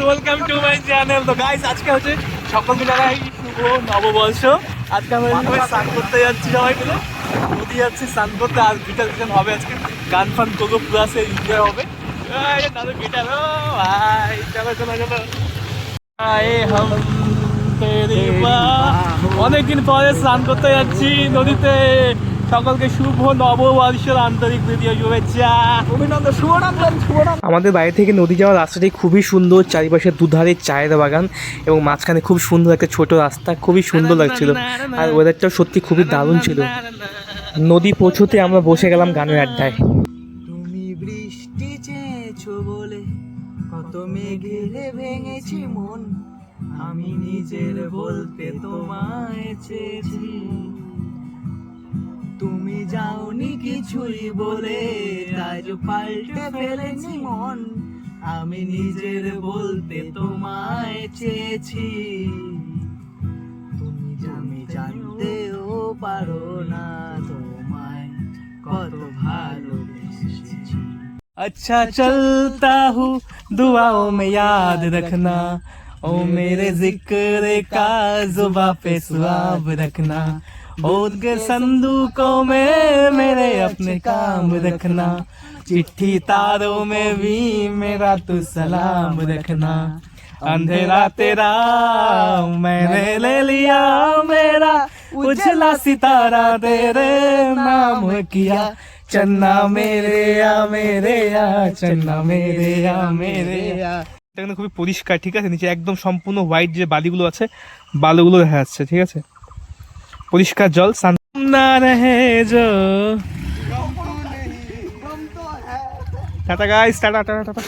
Welcome to my channel. তো guys আজকে হচ্ছে সকলকে জানাই শুভ নববর্ষ। আজকে আমরা স্নান করতে যাচ্ছি, সবাই মিলে নদী যাচ্ছি স্নান করতে। আর বিকেল হবে আজকে, গান ফান করবো, প্লাসে এনজয় হবে। দাদু গিটার ভাই, চলো চলো চলো। অনেকদিন পরে স্নান করতে যাচ্ছি নদীতে। সকলকে শুভ নববর্ষের আন্তরিক প্রীতীয় শুভেচ্ছা, অভিনন্দন, শুভনন্দন শুভনন্দন। আমাদের বাড়ি থেকে নদী যাওয়ার রাস্তাটি খুবই সুন্দর, চারিপাশে দুধারে চায়ের বাগান এবং মাঝখানে খুব সুন্দর একটা ছোট রাস্তা, খুবই সুন্দর লাগছিল। আর ওয়েদারটাও সত্যি খুবই দারুণ ছিল। নদী পৌঁছতে আমরা বসে গেলাম গানের আড্ডায়। তুমি বৃষ্টি চেয়েছো বলে কত মেঘে ভেঙেছি মন, আমি নিজের বলতে তোমায় চেয়েছি। তুমি যাওনি কিছুই বলে আজ পাল্টে ফেলেছি মন, আমি নিজের বলতে তোমায় চেয়েছি। তুমি জানতেও পারো না তোমায় কত ভালোবেসেছি। अच्छा चलता हूँ दुआओं में याद रखना, ओ मेरे जिक्र का जुबां पे सुहाब रखना, और के संदूकों में मेरे अपने काम रखना, चिट्ठी तारों में भी मेरा तू सलाम रखना। अंधेरा तेरा मैंने ले लिया, मेरा उजला सितारा तेरे नाम किया, चन्ना मेरे या मेरे या चन्ना मेरे या मेरे या। এটা কিন্তু খুবই পরিষ্কার, ঠিক আছে? নিচে একদম সম্পূর্ণ হোয়াইট যে বালিগুলো আছে, বালুগুলো দেখা যাচ্ছে, ঠিক আছে? পরিষ্কার জল। না রহে জো। Tata guys, tata tata tata.